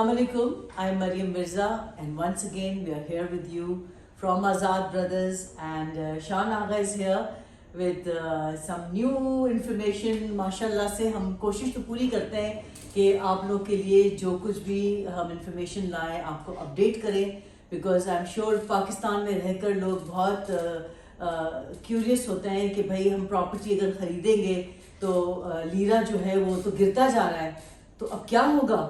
Assalamu alaikum. I'm Mariam Mirza, and once again we are here with you from Azad Brothers, and Shaan Agha is here with some new information. माशाल्लाह से हम कोशिश तो पूरी करते हैं कि आप लोग के लिए जो कुछ भी हम इंफॉर्मेशन लाएं आपको अपडेट करें, because I am sure Pakistan में रहकर लोग बहुत क्यूरियस होते हैं कि भाई हम प्रॉपर्टी अगर ख़रीदेंगे तो लीरा जो है वो तो गिरता जा रहा है, तो अब क्या होगा।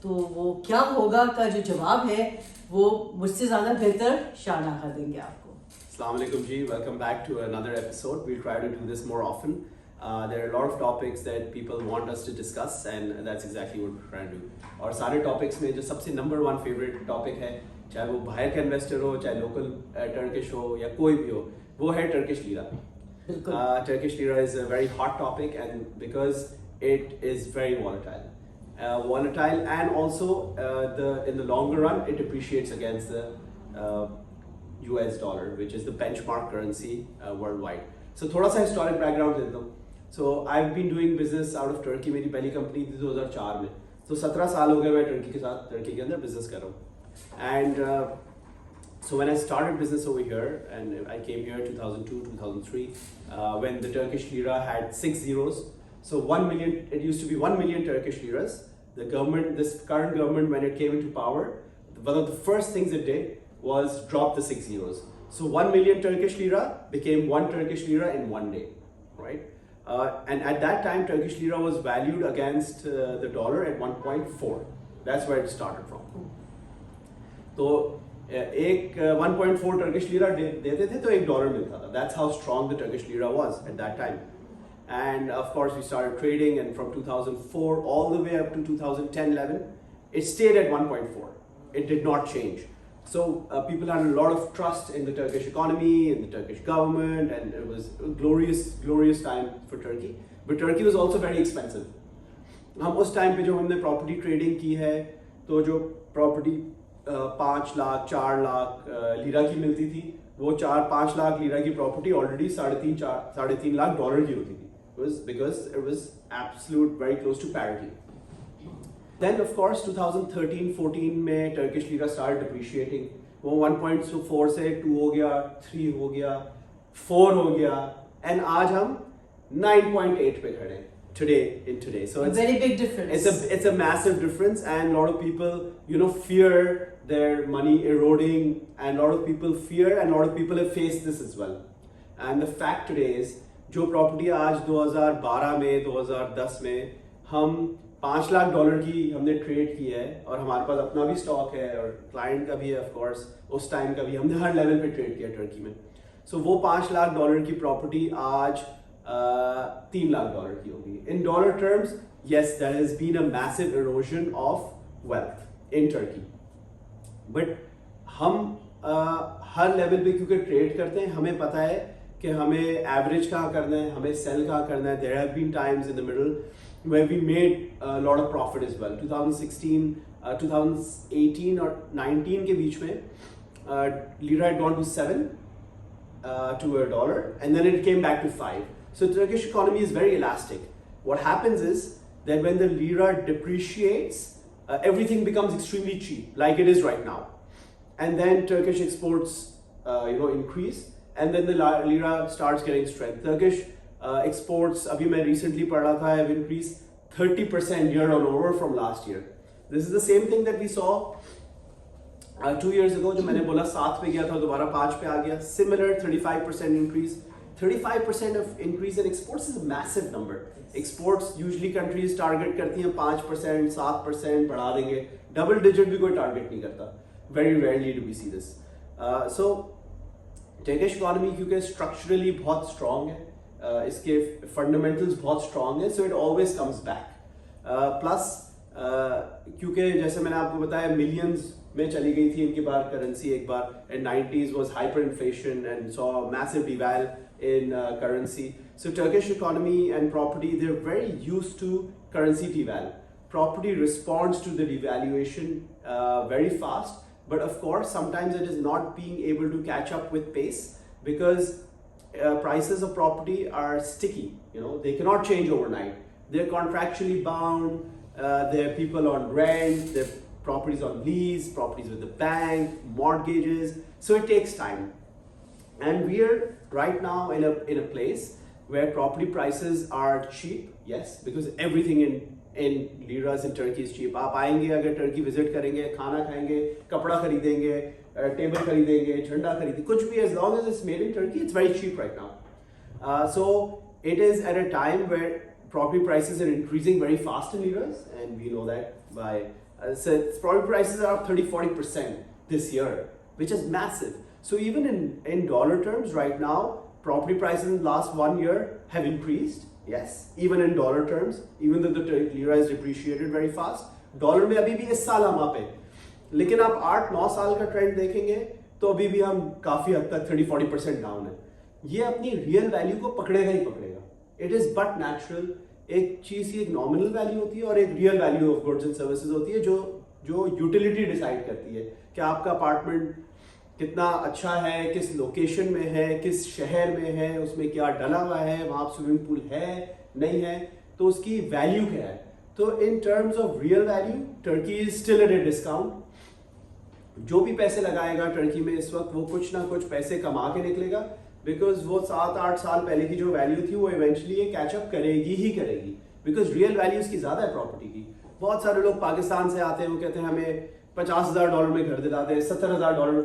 तो वो क्या होगा का जो जवाब है वो मुझसे ज़्यादा बेहतर शान आगा देंगे आपको। Assalamu alaikum ji, welcome back to another episode. We'll try to do this more often. There are a lot of topics that people want us to discuss, and that's exactly what we're trying to do. और सारे topics में जो सबसे number one favorite topic है, चाहे वो बाहर का investor हो, चाहे local Turkish हो या कोई भी हो, वो है Turkish Lira. Turkish Lira is a very hot topic, and because it is very volatile. And also in the longer run it depreciates against the US dollar, which is the benchmark currency worldwide. So थोड़ा सा historic background देता हूँ. So I've been doing business out of Turkey. मेरी पहली company थी 2004 में, तो 17 साल हो गए मैं टर्की के अंदर business कर रहा हूँ. And so when I started business over here, and I came here 2002, 2003, when the Turkish Lira had 6 zeros. So 1 million, it used to be 1 million Turkish liras. The government, this current government, when it came into power, one of the first things it did was drop the 6 zeros. So 1 million Turkish lira became 1 Turkish lira in one day, right? And at that time, Turkish lira was valued against the dollar at 1.4. That's where it started from. So एक 1.4 Turkish lira देते थे तो $1 मिलता था. That's how strong the Turkish lira was at that time. And of course we started trading, and from 2004 all the way up to 2010-11 it stayed at 1.4. It did not change. So people had a lot of trust in the Turkish economy, in the Turkish government, and it was a glorious time for Turkey. But Turkey was also very expensive. हम उस time पे जो हमने property trading की है, तो जो property 5 lakh 4 lakh lira की मिलती थी, वो 4-5 लाख लीरा की प्रॉपर्टी ऑलरेडी $3.5 लाख डॉलर की होती थी. Because it was absolute very close to parity. Then of course 2013-14 में Turkish Lira started depreciating. वो 1.4 से 2 हो गया, 3 हो गया, 4 हो गया, and आज हम 9.8 पे खड़े हैं today. So it's a very big difference. It's a massive difference, and a lot of people fear their money eroding, and a lot of people fear, and a lot of people have faced this as well. And the fact today is, जो property आज 2012 में 2010 में हम $5 लाख की हमने trade की है, और हमारे पास अपना भी स्टॉक है और क्लाइंट का भी है, ऑफ कोर्स उस टाइम का भी हमने हर लेवल पे ट्रेड किया टर्की में. सो वो $5 लाख की प्रॉपर्टी आज $3 लाख की होगी. In dollar terms, yes, there has been a massive erosion of wealth in Turkey. But हम हर लेवल पे क्योंकि ट्रेड करते हैं, हमें पता है कि हमें एवरेज कहाँ करना है, हमें सेल कहाँ करना है. There have been times in the middle where we made a lot of profit as well. 2016, 2018 और 19 के बीच में lira had gone to 7 to $1, and then it came back to 5. So the Turkish economy is very elastic. What happens is that when the lira depreciates, everything becomes extremely cheap, like it is right now. And then Turkish exports increase, and then the lira starts getting strength. Turkish exports, अभी मैं recently पढ़ा था, have increased 30% year on over from last year. This is the same thing that we saw 2 years ago. जो मैंने बोला 7 पे गया था, दोबारा 5 पे आ गया. Similar 35% increase. 35% of increase in exports is a massive number. Exports usually countries target करती हैं 5%, 7% बढ़ा देंगे. Double digit भी कोई target नहीं करता. Very rarely do we see this. So Turkish economy क्योंकि structurally बहुत strong है, इसके fundamentals बहुत strong है, so it always comes back. Plus क्योंकि जैसे मैंने आपको बताया millions में चली गई थी इनकी बार currency एक बार, and 90s was hyperinflation and saw massive deval in currency. So Turkish economy and property, they're very used to currency deval. Property responds to the devaluation very fast. But of course, sometimes it is not being able to catch up with pace, because prices of property are sticky. They cannot change overnight. They're contractually bound. They're people on rent. properties on lease, properties with the bank, mortgages. So it takes time. And we are right now in a place where property prices are cheap, yes, because everything in liras in Turkey is cheap. आप आएंगे अगर Turkey visit करेंगे, खाना खाएंगे, कपड़ा खरीदेंगे, table खरीदेंगे, झंडा खरीदेंगे, कुछ भी, as long as it's made in Turkey, it's very cheap right now. So it is at a time where property prices are increasing very fast in liras, and we know that by so property prices are up 30-40% this year, which is massive. So even in dollar terms right now, property prices in the last 1 year have increased. Yes, even in dollar terms, even though the Turkish Lira is depreciated very fast, dollar में अभी भी इस साल हम आप हैं, लेकिन आप 8-9 साल का ट्रेंड देखेंगे तो अभी भी हम काफी हद तक 30-40% डाउन है. ये अपनी रियल वैल्यू को पकड़ेगा ही पकड़ेगा. It is but natural. एक चीज की एक नॉमिनल वैल्यू होती है और एक real value of goods and services होती है जो यूटिलिटी डिसाइड करती है कि आपका अपार्टमेंट कितना अच्छा है, किस लोकेशन में है, किस शहर में है, उसमें क्या डला हुआ है, वहां स्विमिंग पूल है नहीं है, तो उसकी वैल्यू क्या है. तो in terms of real value Turkey is still at a discount. जो भी पैसे लगाएगा टर्की में इस वक्त वो कुछ ना कुछ पैसे कमा के निकलेगा, बिकॉज वो 7-8 साल पहले की जो वैल्यू थी वो इवेंचुअली ये कैचअप करेगी ही करेगी, बिकॉज रियल वैल्यू इसकी ज्यादा है प्रॉपर्टी की. बहुत सारे लोग पाकिस्तान से आते हैं, वो कहते हैं हमें $50,000 में घर दिलाते हैं, $70,000.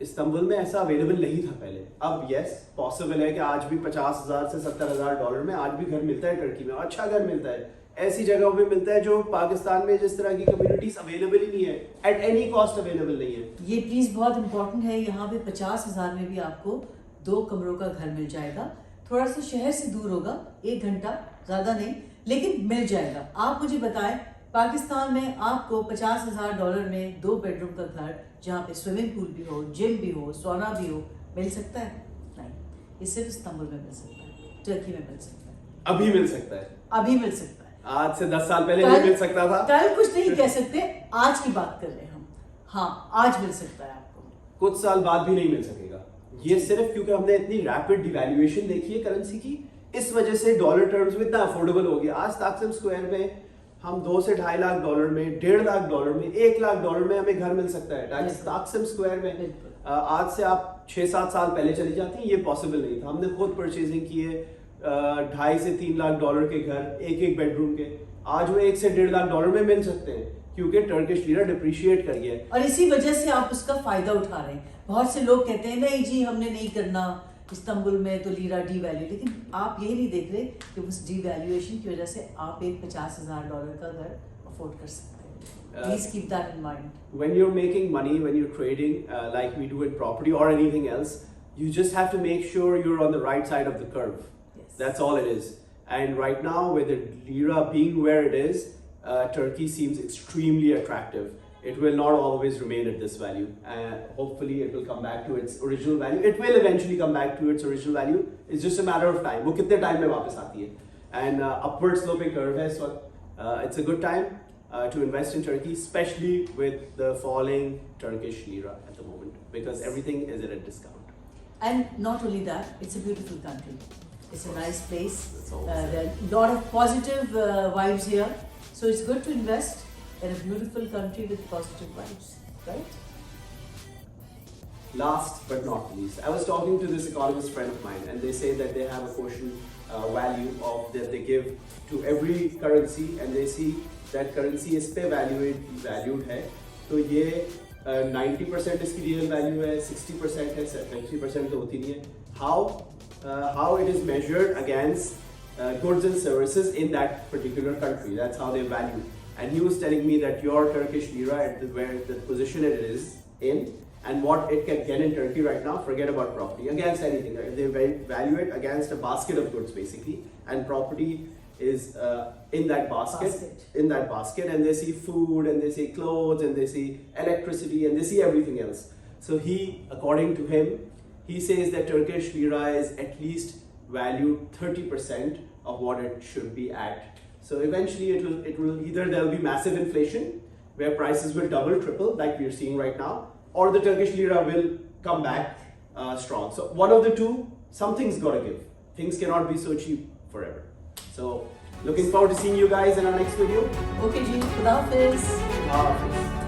इस्तांबुल में ऐसा अवेलेबल नहीं था पहले. अब यस पॉसिबल है कि आज भी $50,000 से $70,000 में आज भी घर मिलता है टर्की में, अच्छा घर मिलता है. ऐसी जगहों पे मिलता है जो पाकिस्तान में जिस तरह की कम्युनिटीज अवेलेबल ही नहीं है, एट एनी कॉस्ट अवेलेबल नहीं है. ये प्लीज बहुत इंपॉर्टेंट है. यहाँ पे 50,000 में भी आपको 2 कमरों का घर मिल जाएगा. थोड़ा सा शहर से दूर होगा, 1 घंटा, ज्यादा नहीं, लेकिन मिल जाएगा. आप मुझे बताएं, पाकिस्तान में आपको $50,000 में 2 बेडरूम का घर जहाँ पे स्विमिंग पूल भी हो, जिम भी हो, सोना भी हो, मिल सकता है? नहीं. ये सिर्फ इस्तांबुल में मिल सकता है, टर्की में मिल सकता है. अभी मिल सकता है, अभी मिल सकता है. आज से 10 साल पहले नहीं मिल सकता था. कल कुछ नहीं कह सकते, आज की बात कर रहे हैं हम. हाँ, आज मिल सकता है आपको, कुछ साल बाद भी नहीं मिल सकेगा. ये सिर्फ क्योंकि हमने इतनी रैपिड डिवैल्यूएशन देखी है करेंसी की, इस वजह से डॉलर टर्म्स में इतना अफोर्डेबल हो गया. आज ताकसिम स्क्वायर में हम $2 से $2.5 लाख में, $1.5 लाख में, $1 लाख में हमें घर मिल सकता है ताकसिम स्क्वायर में. आज से आप 6-7 साल पहले चली जाती हैं, ये पॉसिबल नहीं था. हमने खुद परचेजिंग की है $2.5 से $3 लाख के घर, एक बेडरूम के. आज वो $1 से $1.5 लाख में मिल सकते हैं क्योंकि टर्किश लीरा डिप्रिशिएट कर गया है. और इसी वजह से आप उसका फायदा उठा रहे हैं. बहुत से लोग कहते हैं नहीं जी हमने नहीं करना, इस्तांबुल में तो लीरा डीवैल्यू, लेकिन आप यही नहीं देख रहे कि उस डीवैल्यूएशन की वजह से आप एक $50,000 का घर अफोर्ड कर सकते हैं. Please keep that in mind. When you're making money, when you're trading, like we do in property or anything else, you just have to make sure you're on the right side of the curve. Yes. That's all it is. And right now, with the lira being where it is, Turkey seems extremely attractive. It will not always remain at this value. Hopefully, it will come back to its original value. It will eventually come back to its original value. It's just a matter of time. वो कितने time में वापस आती है? And upward sloping curve है इस वक्त. It's a good time to invest in Turkey, especially with the falling Turkish lira at the moment, because everything is at a discount. And not only that, it's a beautiful country. It's a nice place. That's all. There are a lot of positive vibes here. So it's good to invest in a beautiful country with positive vibes, right? Last but not least, I was talking to this economist friend of mine, and they say that they have a quotient value of that they give to every currency, and they see that currency is पे valued है, तो ये 90% इसकी real value है, 60% है, 70% तो होती नहीं है. How it is measured against goods and services in that particular country. That's how they value. And he was telling me that your Turkish lira, at where the position it is in, and what it can get in Turkey right now, forget about property, against anything. Right? They value it against a basket of goods basically, and property is in that basket, and they see food, and they see clothes, and they see electricity, and they see everything else. So according to him, he says that Turkish lira is at least valued 30% of what it should be at. So eventually it will either there will be massive inflation where prices will double, triple like we are seeing right now, or the Turkish lira will come back strong. So one of the two, something's got to give. Things cannot be so cheap forever. So looking forward to seeing you guys in our next video. Okay, ji, Khuda Hafiz. Khuda Hafiz.